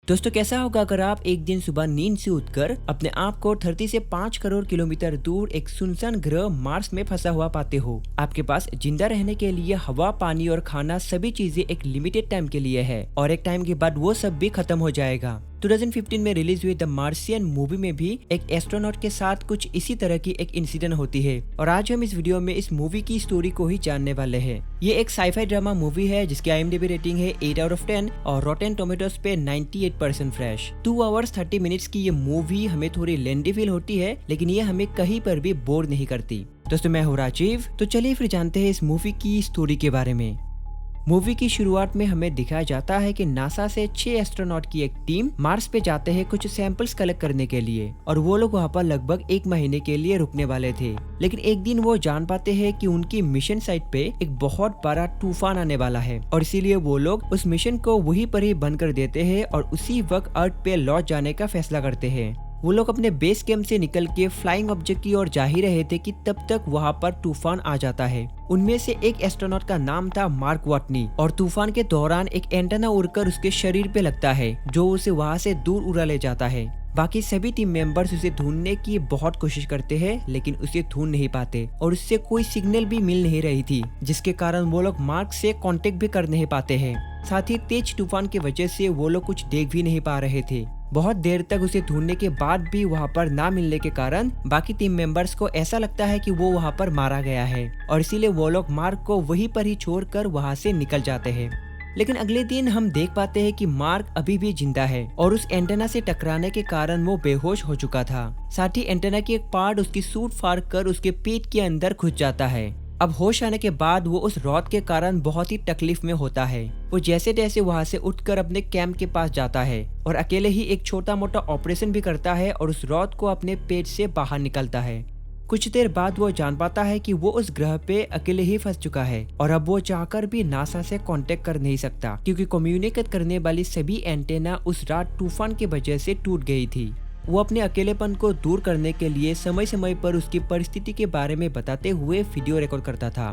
दोस्तों, कैसा होगा अगर आप एक दिन सुबह नींद से उठकर अपने आप को धरती से 5 करोड़ किलोमीटर दूर एक सुनसान ग्रह मार्स में फंसा हुआ पाते हो। आपके पास जिंदा रहने के लिए हवा, पानी और खाना सभी चीजें एक लिमिटेड टाइम के लिए है और एक टाइम के बाद वो सब भी खत्म हो जाएगा। 2015 में रिलीज हुई द मार्शियन मूवी में भी एक एस्ट्रोनॉट के साथ कुछ इसी तरह की एक इंसिडेंट होती है और आज हम इस वीडियो में इस मूवी की स्टोरी को ही जानने वाले हैं। ये एक साईफाई ड्रामा मूवी है जिसकी IMDb रेटिंग है 8 आउट ऑफ 10 और रॉटेन टोमेटोज पे 98% फ्रेश। 2 hours 30 मिनट्स की ये मूवी हमें थोड़ी लेंदी फील होती है, लेकिन ये हमें कहीं पर भी बोर नहीं करती। दोस्तों, मैं हूँ राजीव, तो चलिए फिर जानते हैं इस मूवी की स्टोरी के बारे में। मूवी की शुरुआत में हमें दिखाया जाता है कि नासा से 6 एस्ट्रोनॉट की एक टीम मार्स पे जाते हैं कुछ सैंपल्स कलेक्ट करने के लिए और वो लोग वहाँ पर लगभग 1 महीने के लिए रुकने वाले थे। लेकिन एक दिन वो जान पाते हैं कि उनकी मिशन साइट पे एक बहुत बड़ा तूफान आने वाला है और इसीलिए वो लोग उस मिशन को वहीं पर ही बंद कर देते हैं और उसी वक्त अर्थ पे लौट जाने का फैसला करते हैं। वो लोग अपने बेस कैंप से निकल के फ्लाइंग ऑब्जेक्ट की ओर जा ही रहे थे कि तब तक वहाँ पर तूफान आ जाता है। उनमें से एक एस्ट्रोनॉट का नाम था मार्क वाटनी और तूफान के दौरान एक एंटेना उड़कर उसके शरीर पे लगता है जो उसे वहाँ से दूर उड़ा ले जाता है। बाकी सभी टीम मेंबर्स उसे ढूंढने की बहुत कोशिश करते हैं लेकिन उसे ढूंढ नहीं पाते और उससे कोई सिग्नल भी मिल नहीं रही थी, जिसके कारण वो लोग मार्क से कांटेक्ट भी कर नहीं पाते हैं। साथ ही तेज तूफान की वजह से वो लोग कुछ देख भी नहीं पा रहे थे। बहुत देर तक उसे ढूंढने के बाद भी वहाँ पर ना मिलने के कारण बाकी टीम मेंबर्स को ऐसा लगता है कि वो वहाँ पर मारा गया है और इसीलिए वो लोग मार्क को वहीं पर ही छोड़कर वहाँ से निकल जाते हैं। लेकिन अगले दिन हम देख पाते हैं कि मार्क अभी भी जिंदा है और उस एंटेना से टकराने के कारण वो बेहोश हो चुका था। साथ ही एंटेना की एक पार्ट उसकी सूट फाड़ कर उसके पेट के अंदर घुस जाता है। अब होश आने के बाद वो उस रॉड के कारण बहुत ही तकलीफ में होता है। वो जैसे तैसे वहाँ से उठकर अपने कैंप के पास जाता है और अकेले ही एक छोटा मोटा ऑपरेशन भी करता है और उस रॉड को अपने पेट से बाहर निकालता है। कुछ देर बाद वो जान पाता है कि वो उस ग्रह पे अकेले ही फंस चुका है और अब वो चाहकर भी नासा से कांटेक्ट कर नहीं सकता क्योंकि कम्युनिकेट करने वाली सभी एंटेना उस रात तूफान की वजह से टूट गई थी। वो अपने अकेलेपन को दूर करने के लिए समय समय पर उसकी परिस्थिति के बारे में बताते हुए वीडियो रिकॉर्ड करता था।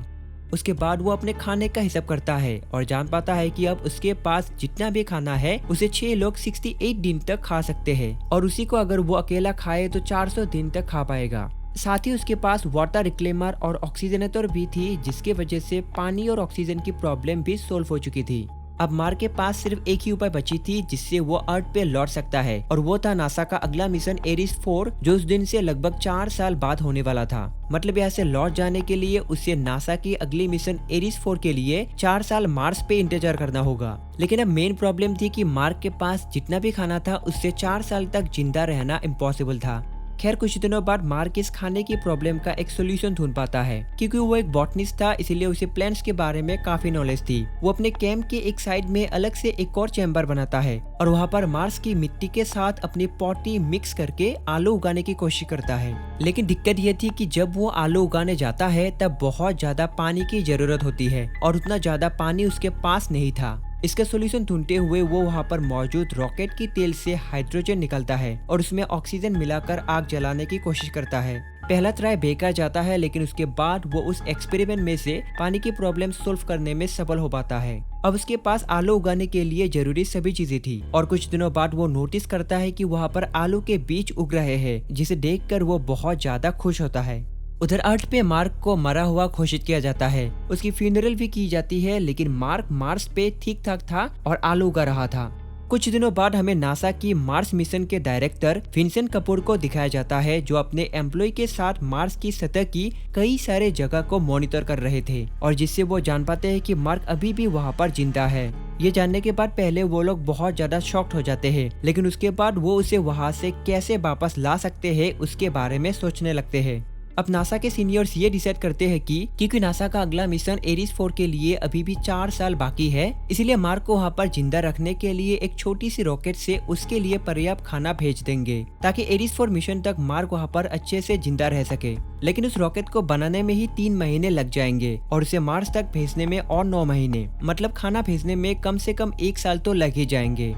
उसके बाद वो अपने खाने का हिसाब करता है और जान पाता है कि अब उसके पास जितना भी खाना है उसे 6 लोग 68 दिन तक खा सकते हैं और उसी को अगर वो अकेला खाए तो 400 दिन तक खा पाएगा। साथ ही उसके पास वाटर रिक्लेमर और ऑक्सीजनेटर भी थी, जिसके वजह से पानी और ऑक्सीजन की प्रॉब्लम भी सोल्व हो चुकी थी। अब मार्क के पास सिर्फ एक ही उपाय बची थी जिससे वो अर्थ पे लौट सकता है और वो था नासा का अगला मिशन एरिस 4 जो उस दिन से लगभग 4 साल बाद होने वाला था। मतलब यहाँ से लौट जाने के लिए उसे नासा की अगली मिशन एरिस 4 के लिए 4 साल मार्स पे इंतजार करना होगा। लेकिन अब मेन प्रॉब्लम थी कि मार्क के पास जितना भी खाना था उससे 4 साल तक जिंदा रहना इम्पॉसिबल था। खैर, कुछ दिनों बाद मार्क इस खाने की प्रॉब्लम का एक सोल्यूशन ढूंढ पाता है। क्योंकि वो एक बॉटनिस्ट था इसलिए उसे प्लांट्स के बारे में काफी नॉलेज थी। वो अपने कैंप के एक साइड में अलग से एक और चैम्बर बनाता है और वहाँ पर मार्स की मिट्टी के साथ अपनी पॉटी मिक्स करके आलू उगाने की कोशिश करता है। लेकिन दिक्कत ये थी कि जब वो आलू उगाने जाता है तब बहुत ज्यादा पानी की जरूरत होती है और उतना ज्यादा पानी उसके पास नहीं था। इसका सोल्यूशन ढूंढते हुए वो वहाँ पर मौजूद रॉकेट की तेल से हाइड्रोजन निकलता है और उसमें ऑक्सीजन मिलाकर आग जलाने की कोशिश करता है। पहला ट्राई बेकार जाता है लेकिन उसके बाद वो उस एक्सपेरिमेंट में से पानी की प्रॉब्लम सोल्व करने में सफल हो पाता है। अब उसके पास आलू उगाने के लिए जरूरी सभी चीजें थी और कुछ दिनों बाद वो नोटिस करता है कि वहाँ पर आलू के बीज उग रहे हैं, जिसे देखकर वो बहुत ज्यादा खुश होता है। उधर अर्थ पे मार्क को मरा हुआ घोषित किया जाता है। उसकी फ्यूनरल भी की जाती है लेकिन मार्क मार्स पे ठीक ठाक था और आलू उगा रहा था। कुछ दिनों बाद हमें नासा की मार्स मिशन के डायरेक्टर विंसेंट कपूर को दिखाया जाता है जो अपने एम्प्लॉय के साथ मार्स की सतह की कई सारे जगह को मॉनिटर कर रहे थे और जिससे वो जान पाते हैं कि मार्क अभी भी वहाँ पर जिंदा है। ये जानने के बाद पहले वो लोग बहुत ज्यादा शॉक्ड हो जाते हैं, लेकिन उसके बाद वो उसे वहाँ से कैसे वापस ला सकते हैं उसके बारे में सोचने लगते हैं। अब नासा के सीनियर्स ये डिसाइड करते हैं कि क्योंकि नासा का अगला मिशन एरिस 4 के लिए अभी भी 4 साल बाकी है, इसलिए मार्क को वहाँ पर जिंदा रखने के लिए एक छोटी सी रॉकेट से उसके लिए पर्याप्त खाना भेज देंगे ताकि एरिस 4 मिशन तक मार्क वहाँ पर अच्छे से जिंदा रह सके। लेकिन उस रॉकेट को बनाने में ही 3 महीने लग जाएंगे और उसे मार्स तक भेजने में और 9 महीने, मतलब खाना भेजने में कम से कम 1 साल तो लग ही जाएंगे।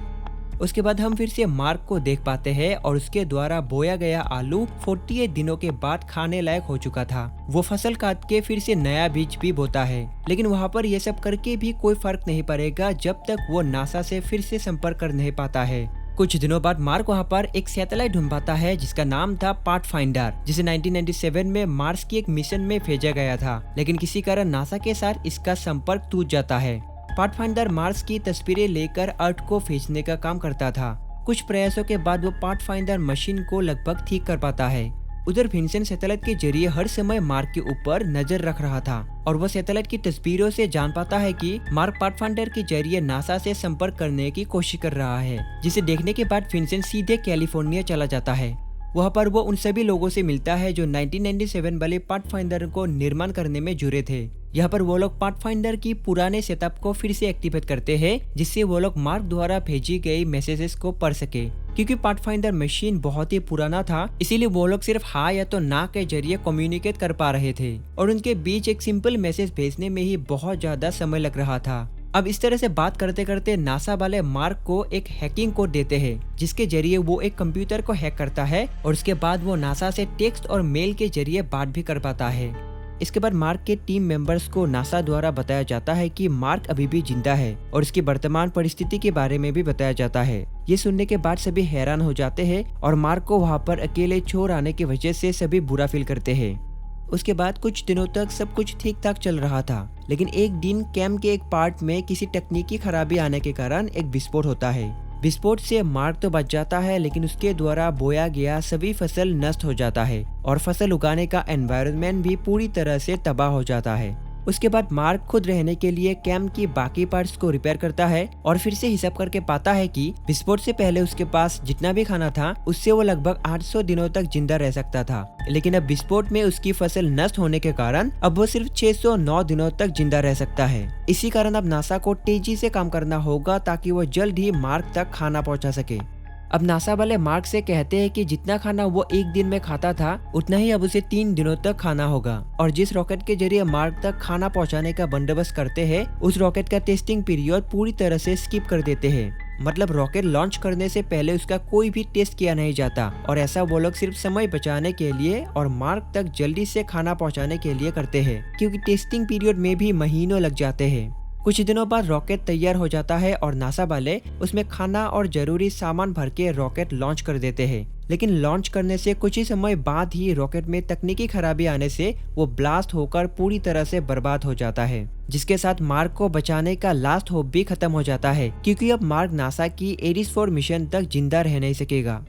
उसके बाद हम फिर से मार्क को देख पाते हैं और उसके द्वारा बोया गया आलू 48 दिनों के बाद खाने लायक हो चुका था। वो फसल काट के फिर से नया बीज भी बोता है, लेकिन वहाँ पर ये सब करके भी कोई फर्क नहीं पड़ेगा जब तक वो नासा से फिर से संपर्क कर नहीं पाता है। कुछ दिनों बाद मार्क वहाँ पर एक सैटेलाइट ढूंढ पाता है जिसका नाम था पाथफाइंडर, जिसे 1997 में मार्स की एक मिशन में भेजा गया था, लेकिन किसी कारण नासा के साथ इसका संपर्क टूट जाता है। पाथफाइंडर मार्स की तस्वीरें लेकर अर्थ को भेजने का काम करता था। कुछ प्रयासों के बाद वो पाथफाइंडर मशीन को लगभग ठीक कर पाता है। उधर विंसेंट सैटेलाइट के जरिए हर समय मार्क के ऊपर नजर रख रहा था और वो सैटेलाइट की तस्वीरों से जान पाता है कि मार्क पाथफाइंडर के जरिए नासा से संपर्क करने की कोशिश कर रहा है, जिसे देखने के बाद विंसेंट सीधे कैलिफोर्निया चला जाता है। वहाँ पर वो उन सभी लोगों से मिलता है जो 1997 वाले पाथफाइंडर को निर्माण करने में जुड़े थे। यहाँ पर वो लोग पाथफाइंडर की पुराने सेटअप को फिर से एक्टिवेट करते हैं, जिससे वो लोग मार्क द्वारा भेजी गई मैसेजेस को पढ़ सके। क्योंकि पाथफाइंडर मशीन बहुत ही पुराना था, इसीलिए वो लोग सिर्फ हाँ या तो ना के जरिए कम्युनिकेट कर पा रहे थे और उनके बीच एक सिंपल मैसेज भेजने में ही बहुत ज्यादा समय लग रहा था। अब इस तरह से बात करते करते नासा वाले मार्क को एक हैकिंग कोड देते हैं, जिसके जरिए वो एक कंप्यूटर को हैक करता है और उसके बाद वो नासा से टेक्स्ट और मेल के जरिए बात भी कर पाता है। इसके बाद मार्क के टीम मेंबर्स को नासा द्वारा बताया जाता है कि मार्क अभी भी जिंदा है और इसकी वर्तमान परिस्थिति के बारे में भी बताया जाता है। ये सुनने के बाद सभी हैरान हो जाते हैं और मार्क को वहाँ पर अकेले छोड़ आने की वजह से सभी बुरा फील करते हैं। उसके बाद कुछ दिनों तक सब कुछ ठीक ठाक चल रहा था, लेकिन एक दिन कैम्प के एक पार्ट में किसी तकनीकी खराबी आने के कारण एक विस्फोट होता है। विस्फोट से मार्क तो बच जाता है, लेकिन उसके द्वारा बोया गया सभी फसल नष्ट हो जाता है और फसल उगाने का एनवायरनमेंट भी पूरी तरह से तबाह हो जाता है। उसके बाद मार्क खुद रहने के लिए कैम्प की बाकी पार्ट्स को रिपेयर करता है और फिर से हिसाब करके पाता है कि विस्फोट से पहले उसके पास जितना भी खाना था उससे वो लगभग 800 दिनों तक जिंदा रह सकता था, लेकिन अब विस्फोट में उसकी फसल नष्ट होने के कारण अब वो सिर्फ 609 दिनों तक जिंदा रह सकता है। इसी कारण अब नासा को तेजी से काम करना होगा ताकि वो जल्द ही मार्क तक खाना पहुँचा सके। अब नासा वाले मार्क से कहते हैं कि जितना खाना वो एक दिन में खाता था उतना ही अब उसे 3 दिनों तक खाना होगा और जिस रॉकेट के जरिए मार्क तक खाना पहुंचाने का बंदोबस्त करते हैं उस रॉकेट का टेस्टिंग पीरियड पूरी तरह से स्किप कर देते हैं। मतलब रॉकेट लॉन्च करने से पहले उसका कोई भी टेस्ट किया नहीं जाता और ऐसा वो लोग सिर्फ समय बचाने के लिए और मार्क तक जल्दी से खाना पहुँचाने के लिए करते हैं, क्योंकि टेस्टिंग पीरियड में भी महीनों लग जाते हैं। कुछ दिनों बाद रॉकेट तैयार हो जाता है और नासा वाले उसमें खाना और जरूरी सामान भर के रॉकेट लॉन्च कर देते हैं, लेकिन लॉन्च करने से कुछ ही समय बाद ही रॉकेट में तकनीकी खराबी आने से वो ब्लास्ट होकर पूरी तरह से बर्बाद हो जाता है, जिसके साथ मार्क को बचाने का लास्ट होप भी खत्म हो जाता है, क्योंकि अब मार्क नासा की एरिस 4 मिशन तक जिंदा रह नहीं सकेगा।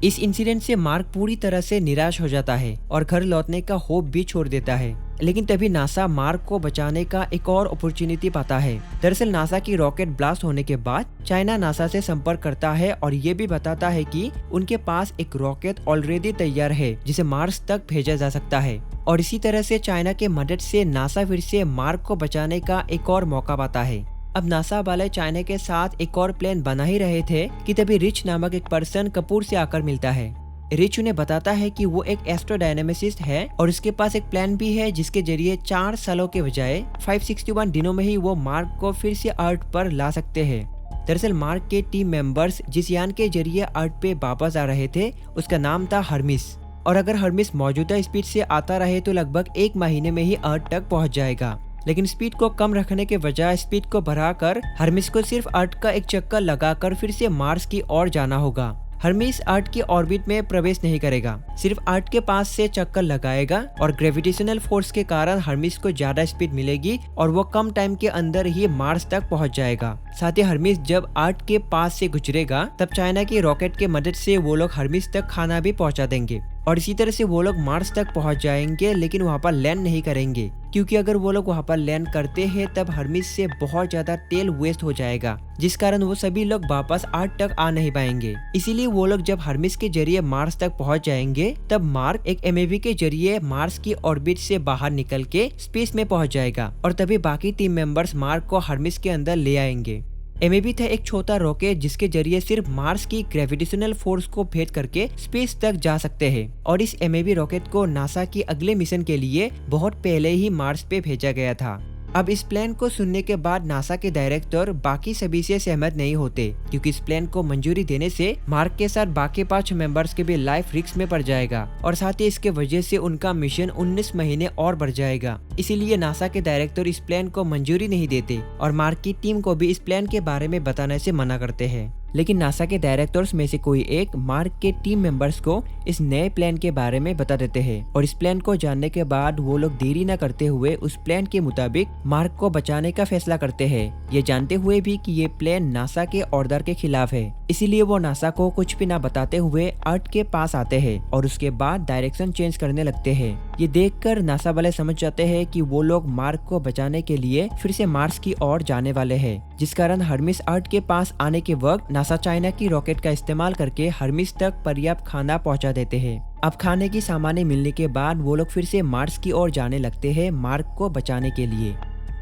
इस इंसिडेंट से मार्क पूरी तरह से निराश हो जाता है और घर लौटने का होप भी छोड़ देता है, लेकिन तभी नासा मार्क को बचाने का एक और अपॉर्चुनिटी पाता है। दरअसल नासा की रॉकेट ब्लास्ट होने के बाद चाइना नासा से संपर्क करता है और ये भी बताता है कि उनके पास एक रॉकेट ऑलरेडी तैयार है जिसे मार्स तक भेजा जा सकता है और इसी तरह से चाइना के मदद से नासा फिर से मार्क को बचाने का एक और मौका पाता है। अब नासा वाले चाइना के साथ एक और प्लान बना ही रहे थे कि तभी रिच नामक एक पर्सन कपूर से आकर मिलता है। रिच उन्हें बताता है कि वो एक एस्ट्रोडायनेमिसिस्ट है और उसके पास एक प्लान भी है जिसके जरिए 4 सालों के बजाय 561 दिनों में ही वो मार्क को फिर से अर्थ पर ला सकते हैं। दरअसल मार्क के टीम मेंबर्स जिस यान के जरिए अर्थ पे वापस आ रहे थे उसका नाम था हर्मिस, और अगर हर्मिस मौजूदा स्पीड से आता रहे तो लगभग 1 महीने में ही अर्थ तक पहुंच जाएगा। लेकिन स्पीड को कम रखने के बजाय स्पीड को बढ़ाकर हर्मिस को सिर्फ अर्थ का एक चक्कर लगाकर फिर से मार्स की ओर जाना होगा। हर्मिस अर्थ की ऑर्बिट में प्रवेश नहीं करेगा, सिर्फ अर्थ के पास से चक्कर लगाएगा और ग्रेविटेशनल फोर्स के कारण हर्मिस को ज्यादा स्पीड मिलेगी और वो कम टाइम के अंदर ही मार्स तक पहुंच जाएगा। साथ ही हर्मिस जब अर्थ के पास से गुजरेगा तब चाइना की रॉकेट के मदद से वो लोग हर्मिस तक खाना भी पहुंचा देंगे और इसी तरह से वो लोग मार्स तक पहुंच जाएंगे, लेकिन वहां पर लैंड नहीं करेंगे, क्योंकि अगर वो लोग वहां पर लैंड करते हैं तब हर्मिस से बहुत ज्यादा तेल वेस्ट हो जाएगा, जिस कारण वो सभी लोग वापस अर्थ तक आ नहीं पाएंगे। इसीलिए वो लोग जब हर्मिस के जरिए मार्स तक पहुंच जाएंगे तब मार्क एक एमएवी के जरिए मार्स की ऑर्बिट से बाहर निकल के स्पेस में पहुंच जाएगा और तभी बाकी टीम मेंबर्स मार्क को हर्मिस के अंदर ले आएंगे। एमएवी था एक छोटा रॉकेट जिसके जरिए सिर्फ मार्स की ग्रेविटेशनल फोर्स को भेद करके स्पेस तक जा सकते हैं और इस एमएवी रॉकेट को नासा की अगले मिशन के लिए बहुत पहले ही मार्स पे भेजा गया था। अब इस प्लान को सुनने के बाद नासा के डायरेक्टर बाकी सभी से सहमत नहीं होते, क्योंकि इस प्लान को मंजूरी देने से मार्क के साथ बाकी 5 मेंबर्स के भी लाइफ रिस्क में पड़ जाएगा और साथ ही इसके वजह से उनका मिशन 19 महीने और बढ़ जाएगा। इसीलिए नासा के डायरेक्टर इस प्लान को मंजूरी नहीं देते और मार्क की टीम को भी इस प्लान के बारे में बताने से मना करते हैं। लेकिन नासा के डायरेक्टर्स में से कोई एक मार्क के टीम मेंबर्स को इस नए प्लान के बारे में बता देते हैं और इस प्लान को जानने के बाद वो लोग देरी न करते हुए उस प्लान के मुताबिक मार्क को बचाने का फैसला करते हैं, ये जानते हुए भी कि ये प्लान नासा के ऑर्डर के खिलाफ है। इसीलिए वो नासा को कुछ भी न बताते हुए अर्थ के पास आते हैं और उसके बाद डायरेक्शन चेंज करने लगते हैं। ये देखकर नासा वाले समझ जाते हैं कि वो लोग मार्क को बचाने के लिए फिर से मार्स की ओर जाने वाले हैं, जिस कारण हर्मिस अर्थ के पास आने के वक्त नासा चाइना की रॉकेट का इस्तेमाल करके हर्मिस तक पर्याप्त खाना पहुंचा देते हैं। अब खाने की सामानें मिलने के बाद वो लोग फिर से मार्स की ओर जाने लगते हैं मार्क को बचाने के लिए।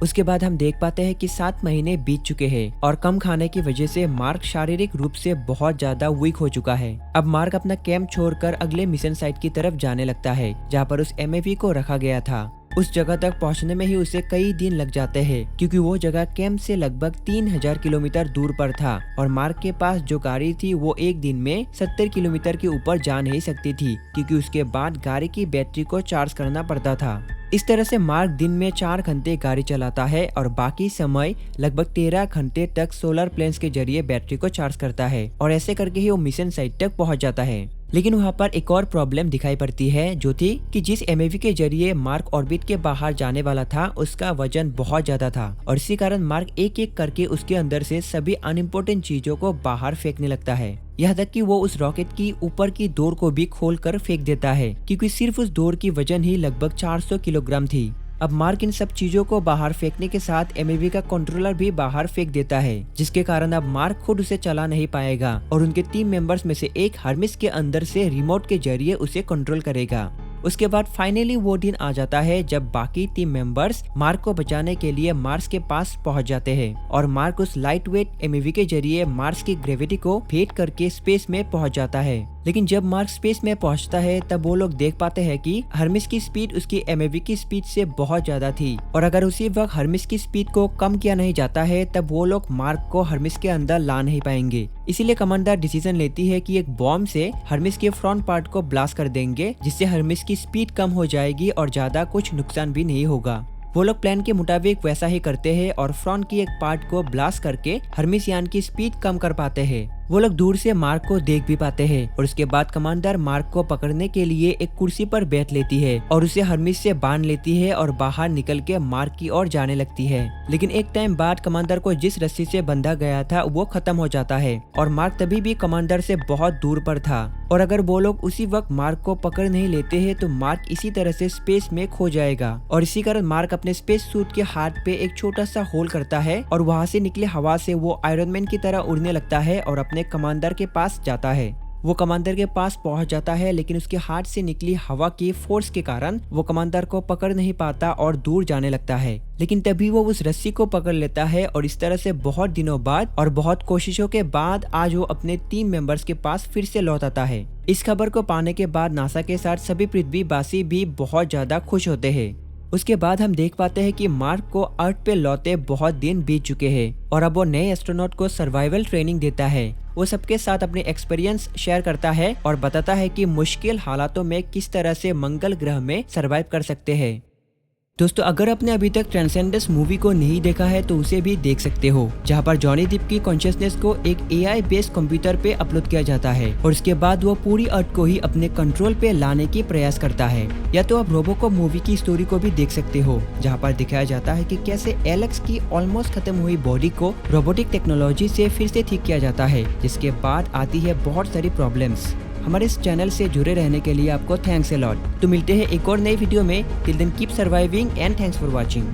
उसके बाद हम देख पाते हैं कि 7 महीने बीत चुके हैं और कम खाने की वजह से मार्क शारीरिक रूप से बहुत ज्यादा वीक हो चुका है। अब मार्क अपना कैंप छोड़कर अगले मिशन साइट की तरफ जाने लगता है जहाँ पर उस एमएवी को रखा गया था। उस जगह तक पहुंचने में ही उसे कई दिन लग जाते हैं क्योंकि वो जगह कैंप से लगभग 3000 किलोमीटर दूर पर था और मार्क के पास जो गाड़ी थी वो एक दिन में 70 किलोमीटर के ऊपर जा नहीं सकती थी क्योंकि उसके बाद गाड़ी की बैटरी को चार्ज करना पड़ता था। इस तरह से मार्क दिन में 4 घंटे गाड़ी चलाता है और बाकी समय लगभग 13 घंटे तक सोलर प्लेन्स के जरिए बैटरी को चार्ज करता है और ऐसे करके ही वो मिशन साइट तक पहुंच जाता है। लेकिन वहाँ पर एक और प्रॉब्लम दिखाई पड़ती है जो थी कि जिस एमएवी के जरिए मार्क ऑर्बिट के बाहर जाने वाला था उसका वजन बहुत ज्यादा था और इसी कारण मार्क एक एक करके उसके अंदर से सभी अनइम्पोर्टेंट चीजों को बाहर फेंकने लगता है। यहाँ तक कि वो उस रॉकेट की ऊपर की डोर को भी खोलकर फेंक देता है क्योंकि सिर्फ उस डोर की वजन ही लगभग 400 किलोग्राम थी। अब मार्क इन सब चीजों को बाहर फेंकने के साथ एमएवी का कंट्रोलर भी बाहर फेंक देता है, जिसके कारण अब मार्क खुद उसे चला नहीं पाएगा और उनके टीम मेंबर्स में से एक हर्मिस के अंदर से रिमोट के जरिए उसे कंट्रोल करेगा। उसके बाद फाइनली वो दिन आ जाता है जब बाकी टीम मेंबर्स मार्क को बचाने के लिए मार्स के पास पहुंच जाते हैं और मार्क उस लाइट वेट एमएवी के जरिए मार्स की ग्रेविटी को भेद करके स्पेस में पहुंच जाता है। लेकिन जब मार्क स्पेस में पहुंचता है तब वो लोग देख पाते हैं कि हर्मिस की स्पीड उसकी एमएवी की स्पीड से बहुत ज्यादा थी और अगर उसी वक्त हर्मिस की स्पीड को कम किया नहीं जाता है तब वो लोग मार्क को हर्मिस के अंदर ला नहीं पाएंगे। इसीलिए कमांडर डिसीजन लेती है कि एक बॉम्ब से हर्मिस के फ्रंट पार्ट को ब्लास्ट कर देंगे, जिससे हर्मिस की स्पीड कम हो जाएगी और ज्यादा कुछ नुकसान भी नहीं होगा। वो लोग प्लान के मुताबिक वैसा ही करते हैं और फ्रंट की एक पार्ट को ब्लास्ट करके हर्मिस यान की स्पीड कम कर पाते हैं। वो लोग दूर से मार्क को देख भी पाते हैं और उसके बाद कमांडर मार्क को पकड़ने के लिए एक कुर्सी पर बैठ लेती है और उसे हर्मिस से बांध लेती है और बाहर निकल के मार्क की ओर जाने लगती है। लेकिन एक टाइम बाद कमांडर को जिस रस्सी से बंधा गया था वो खत्म हो जाता है और मार्क तभी भी कमांडर से बहुत दूर पर था और अगर वो लोग उसी वक्त मार्क को पकड़ नहीं लेते हैं तो मार्क इसी तरह से स्पेस में खो जाएगा और इसी कारण मार्क अपने स्पेस सूट के हाथ पे एक छोटा सा होल करता है और वहाँ से निकले हवा से वो आयरन मैन की तरह उड़ने लगता है और अपने कमांडर के पास जाता है। वो कमांडर के पास पहुंच जाता है लेकिन उसके हाथ से निकली हवा की फोर्स के कारण वो कमांडर को पकड़ नहीं पाता और दूर जाने लगता है। लेकिन तभी वो उस रस्सी को पकड़ लेता है और इस तरह से बहुत दिनों बाद और बहुत कोशिशों के बाद आज वो अपने टीम मेंबर्स के पास फिर से लौट आता है। इस खबर को पाने के बाद नासा के साथ सभी पृथ्वीवासी भी बहुत ज्यादा खुश होते हैं। उसके बाद हम देख पाते हैं कि मार्क को अर्थ पे लौटे बहुत दिन बीत चुके हैं और अब वो नए एस्ट्रोनॉट को सर्वाइवल ट्रेनिंग देता है। वो सबके साथ अपने एक्सपीरियंस शेयर करता है और बताता है कि मुश्किल हालातों में किस तरह से मंगल ग्रह में सर्वाइव कर सकते हैं। दोस्तों, अगर आपने अभी तक ट्रांसेंडेंस मूवी को नहीं देखा है तो उसे भी देख सकते हो, जहां पर जॉनी डिप की कॉन्शियसनेस को एक एआई बेस्ड कंप्यूटर पे अपलोड किया जाता है और उसके बाद वो पूरी अर्थ को ही अपने कंट्रोल पे लाने की प्रयास करता है। या तो आप रोबोकॉप मूवी की स्टोरी को भी देख सकते हो, जहाँ पर दिखाया जाता है कि कैसे एलेक्स की ऑलमोस्ट खत्म हुई बॉडी को रोबोटिक टेक्नोलॉजी से फिर से ठीक किया जाता है, जिसके बाद आती है बहुत सारी प्रॉब्लम्स। हमारे इस चैनल से जुड़े रहने के लिए आपको थैंक्स अ लॉट। तो मिलते हैं एक और नई वीडियो में। Till then keep surviving and thanks for watching.